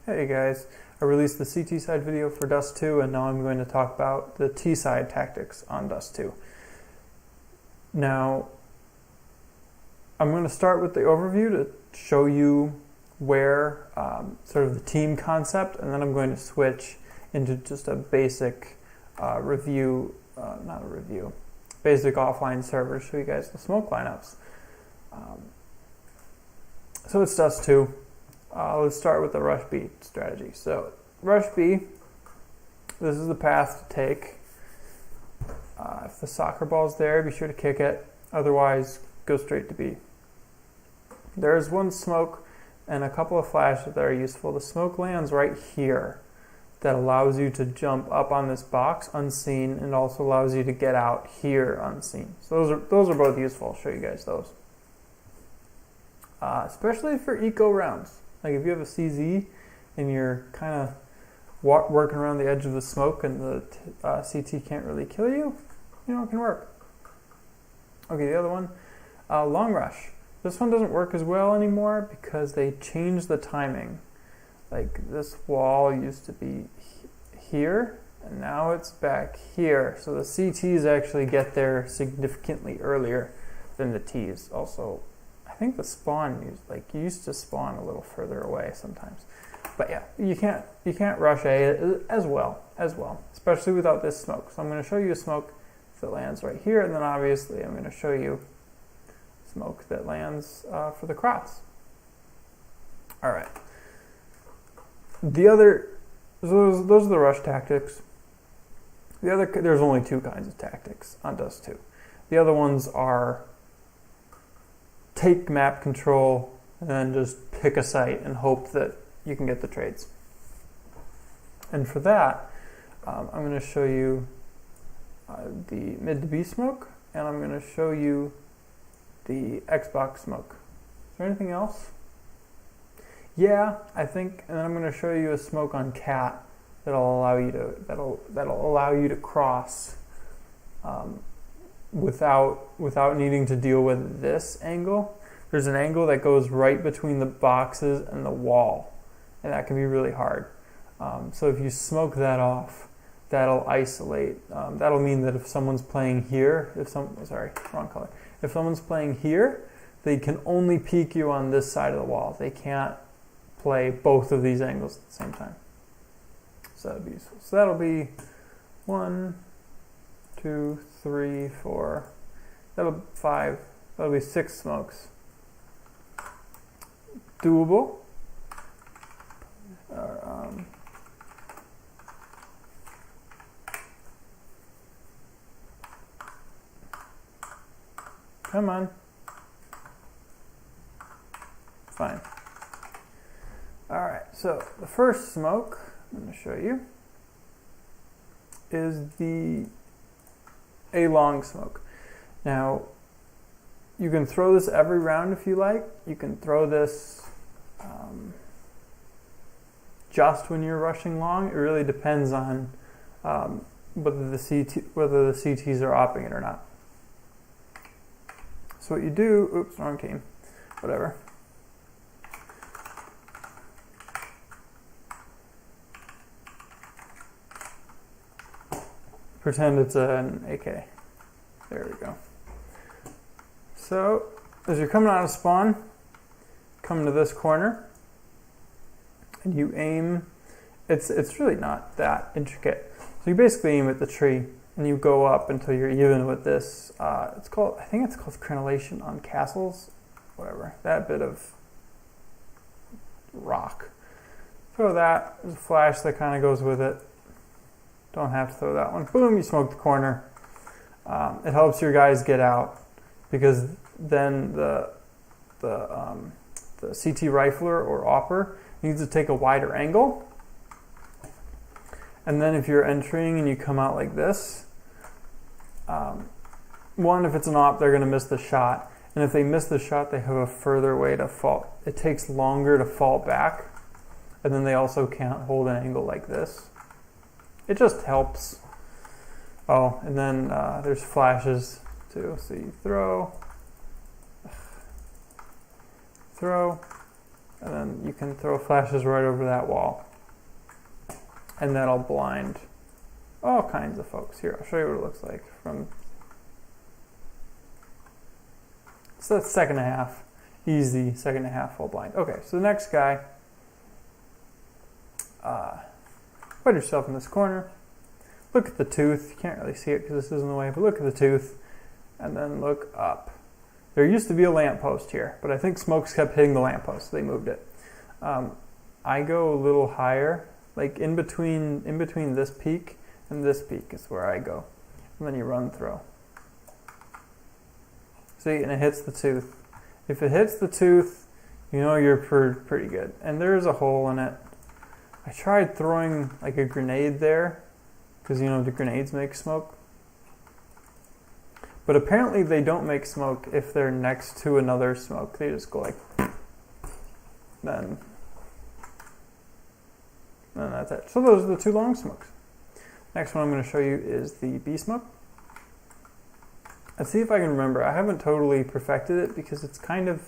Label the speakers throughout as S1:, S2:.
S1: Hey guys, I released the CT side video for Dust 2 and now I'm going to talk about the T side tactics on Dust 2. Now, I'm going to start with the overview to show you where sort of the team concept, and then I'm going to switch into just a basic basic offline server to show you guys the smoke lineups. So it's Dust 2. Let's start with the Rush B strategy. So Rush B, this is the path to take. If the soccer ball's there, be sure to kick it. Otherwise, go straight to B. There's one smoke and a couple of flashes that are useful. The smoke lands right here. That allows you to jump up on this box unseen, and also allows you to get out here unseen. So those are both useful. I'll show you guys those. Especially for eco rounds. Like if you have a CZ and you're kind of working around the edge of the smoke and the CT can't really kill you, it can work. Okay, the other one, Long Rush. This one doesn't work as well anymore because they changed the timing. Like this wall used to be here and now it's back here. So the CTs actually get there significantly earlier than the Ts. Also, I think the spawn used to spawn a little further away sometimes. But yeah, you can't rush A as well, especially without this smoke. So I'm going to show you a smoke that lands right here, and then obviously I'm going to show you smoke that lands for the cross. All right. Those are the rush tactics. There's only two kinds of tactics on Dust 2. The other ones are take map control and then just pick a site and hope that you can get the trades. And for that, I'm going to show you the mid to B smoke, and I'm going to show you the Xbox smoke. Is there anything else? Yeah, I think, and then I'm going to show you a smoke on Cat that'll allow you to cross without needing to deal with this angle. There's an angle that goes right between the boxes and the wall, and that can be really hard. So if you smoke that off, that'll isolate. That'll mean that if someone's playing here, if someone's playing here, they can only peek you on this side of the wall. They can't play both of these angles at the same time. So that'll be useful. So that'll be 1, 2, 3, 4. That'll 5. That'll be 6 smokes. Doable. Come on. Fine. Alright, so the first smoke I'm going to show you is the A long smoke. Now, you can throw this every round if you like. You can throw this just when you're rushing long. It really depends on whether the CTs are opping it or not. So what you do, oops, wrong team, whatever. Pretend it's an AK. There we go. So, as you're coming out of spawn, come to this corner, and you aim. It's really not that intricate. So you basically aim at the tree, and you go up until you're even with this. I think it's called crenellation on castles, whatever. That bit of rock. Throw that. There's a flash that kind of goes with it. Don't have to throw that one. Boom! You smoke the corner. It helps your guys get out because then the CT rifler or opper needs to take a wider angle. And then if you're entering and you come out like this, if it's an op, they're going to miss the shot. And if they miss the shot, they have a further way to fall. It takes longer to fall back. And then they also can't hold an angle like this. It just helps. Oh, and then there's flashes too. So you throw, And then you can throw flashes right over that wall. And that'll blind all kinds of folks. Here, I'll show you what it looks like from. So that's second and a half. Easy, second and a half full blind. Okay, so the next guy, put yourself in this corner. Look at the tooth. You can't really see it because this is in the way, but look at the tooth. And then look up. There used to be a lamppost here, but I think smokes kept hitting the lamppost, so they moved it. I go a little higher, like in between this peak and this peak is where I go. And then you run through. See, and it hits the tooth. If it hits the tooth, you know you're pretty good. And there's a hole in it. I tried throwing like a grenade there, because you know the grenades make smoke. But apparently they don't make smoke if they're next to another smoke. They just go like, then that's it. So those are the two long smokes. Next one I'm going to show you is the bee smoke. Let's see if I can remember. I haven't totally perfected it because it's kind of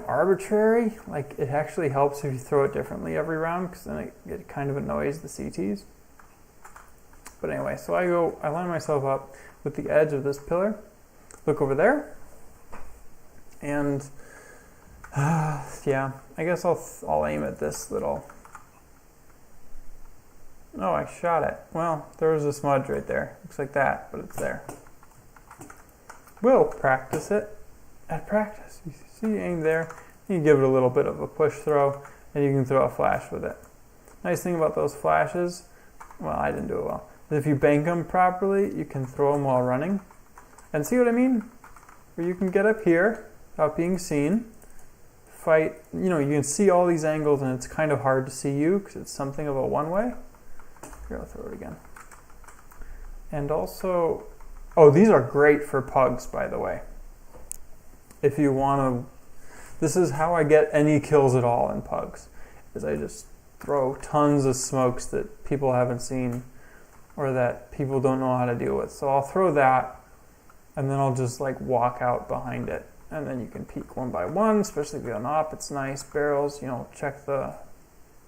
S1: arbitrary. Like it actually helps if you throw it differently every round because then it kind of annoys the CTs. But anyway, so I line myself up with the edge of this pillar, look over there, and yeah, I guess I'll aim at this little. Oh, I shot it. Well, there was a smudge right there. Looks like that, but it's there. We'll practice it at practice. You see, you aim there, you give it a little bit of a push throw, and you can throw a flash with it. Nice thing about those flashes, well, I didn't do it well. If you bank them properly, you can throw them while running. And see what I mean? Where you can get up here without being seen, fight, you know, you can see all these angles and it's kind of hard to see you because it's something of a one-way. Here, I'll throw it again. And also, oh, these are great for pugs, by the way. If you want to, this is how I get any kills at all in pugs, is I just throw tons of smokes that people haven't seen or that people don't know how to deal with. So I'll throw that, and then I'll just like walk out behind it. And then you can peek one by one, especially if you have an op, it's nice. Barrels, you know, check the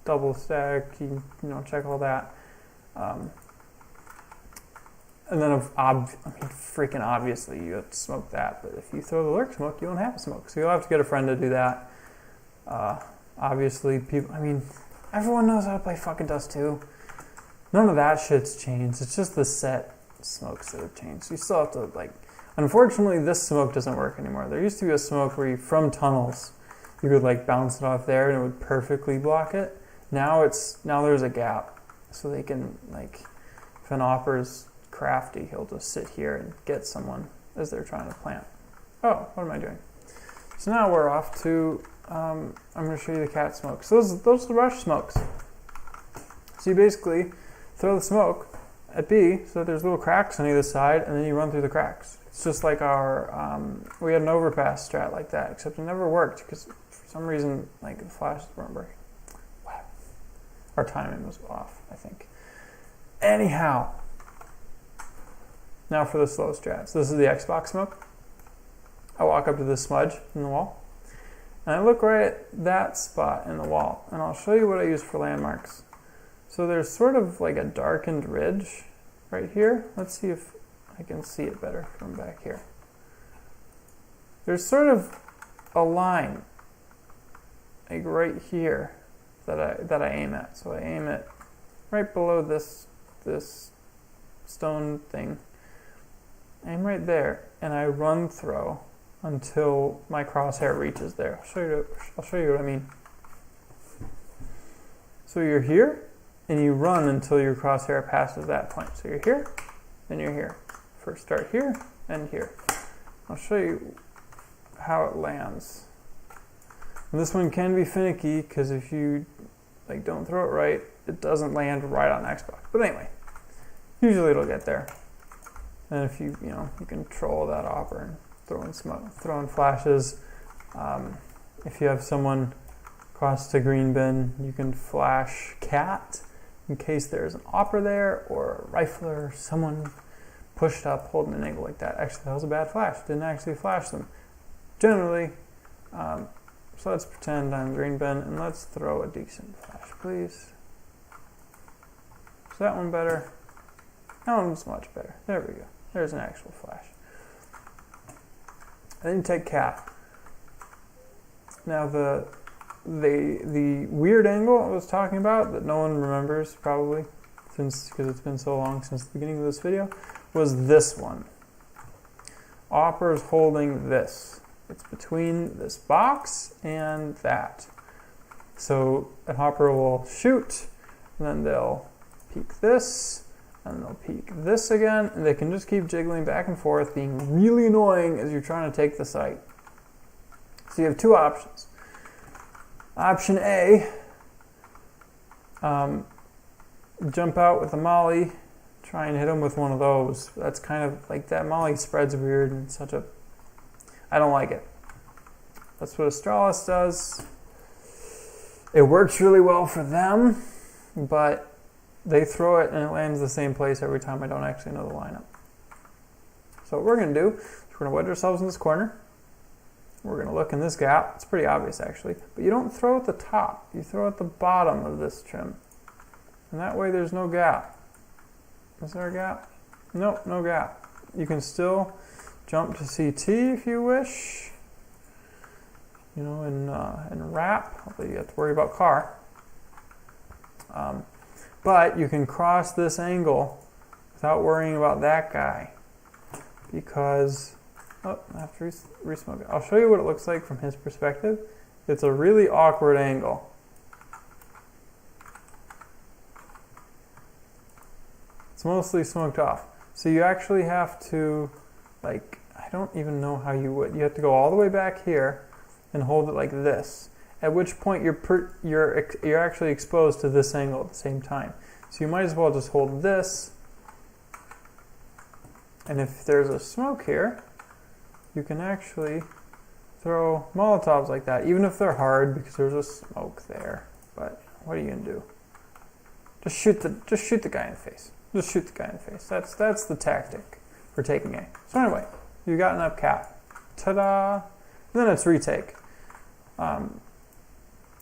S1: double stack, you know, check all that. And then freaking obviously you have to smoke that, but if you throw the lurk smoke, you don't have a smoke. So you'll have to get a friend to do that. Obviously, people, everyone knows how to play fucking Dust 2. None of that shit's changed. It's just the set smokes that have changed. You still have to, unfortunately, this smoke doesn't work anymore. There used to be a smoke where from tunnels, you could bounce it off there and it would perfectly block it. Now there's a gap. So they can, if an opper's crafty, he'll just sit here and get someone as they're trying to plant. Oh, what am I doing? So now we're off to, I'm going to show you the cat smoke. So those are the rush smokes. So you basically throw the smoke at B, so there's little cracks on either side, and then you run through the cracks. It's just like our, we had an overpass strat like that, except it never worked, because for some reason, the flashes weren't working. Wow. Our timing was off, I think. Anyhow, now for the slow strats. This is the Xbox smoke. I walk up to this smudge in the wall, and I look right at that spot in the wall, and I'll show you what I use for landmarks. So there's sort of like a darkened ridge right here. Let's see if I can see it better from back here. There's sort of a line, right here, that I aim at. So I aim it right below this stone thing. Aim right there, and I run throw until my crosshair reaches there. I'll show you what I mean. So you're here, and you run until your crosshair passes that point. So you're here, then you're here. First start here, and here. I'll show you how it lands. And this one can be finicky, because if you don't throw it right, it doesn't land right on Xbox. But anyway, usually it'll get there. And if you control that opper and throw in flashes. If you have someone cross to green bin, you can flash cat in case there's an opper there or a rifler, someone pushed up holding an angle like that. Actually, that was a bad flash. Didn't actually flash them. Generally, So let's pretend I'm green bin and let's throw a decent flash, please. Is that one better? That one's much better. There we go. There's an actual flash. And then you take cat. Now the weird angle I was talking about that no one remembers probably, because it's been so long since the beginning of this video, was this one. Opper's holding this. It's between this box and that. So an hopper will shoot, and then they'll peek this, and they'll peek this again, and they can just keep jiggling back and forth, being really annoying as you're trying to take the site. So you have two options. Option A, jump out with a molly, try and hit them with one of those. That's kind of like, that molly spreads weird and such a, I don't like it. That's what Astralis does. It works really well for them, but they throw it and it lands the same place every time. I don't actually know the lineup. So what we're going to do is we're going to wedge ourselves in this corner. We're going to look in this gap. It's pretty obvious actually, but you don't throw at the top. You throw at the bottom of this trim. And that way there's no gap. Is there a gap? Nope, no gap. You can still jump to CT if you wish. You know, in wrap, although you have to worry about car. But you can cross this angle without worrying about that guy, because, oh, I have to re-smoke it. I'll show you what it looks like from his perspective. It's a really awkward angle. It's mostly smoked off. So you actually have to, like, I don't even know how you would. You have to go all the way back here and hold it like this. At which point you're actually exposed to this angle at the same time. So you might as well just hold this. And if there's a smoke here, you can actually throw Molotovs like that, even if they're hard because there's a smoke there. But what are you gonna do? Just shoot the guy in the face. Just shoot the guy in the face. That's the tactic for taking A. So anyway, you got enough cap. Ta-da! And then it's retake.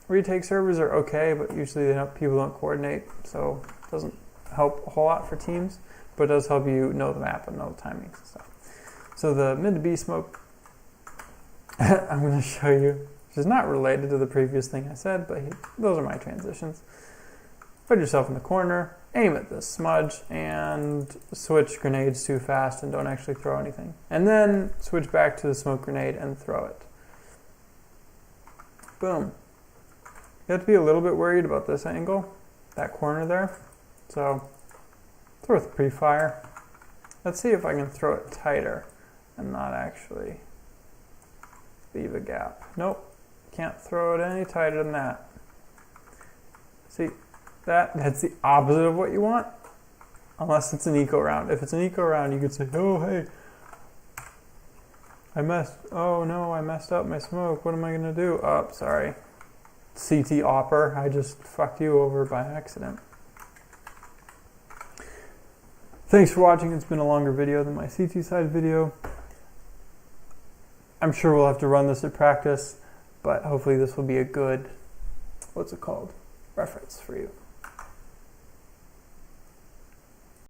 S1: Retake servers are okay, but usually people don't coordinate, so it doesn't help a whole lot for teams, but it does help you know the map and know the timings and stuff. So the mid to B smoke, I'm going to show you, which is not related to the previous thing I said, but those are my transitions. Put yourself in the corner, aim at this smudge, and switch grenades too fast and don't actually throw anything. And then switch back to the smoke grenade and throw it. Boom. You have to be a little bit worried about this angle, that corner there. So throw with pre-fire. Let's see if I can throw it tighter and not actually leave a gap. Nope, can't throw it any tighter than that. See, that's the opposite of what you want, unless it's an eco round. If it's an eco round, you could say, oh, hey, oh no, I messed up my smoke. What am I gonna do? Oh, sorry. CT Opper, I just fucked you over by accident. Thanks for watching. It's been a longer video than my CT side video. I'm sure we'll have to run this at practice, but hopefully this will be a good, what's it called, reference for you.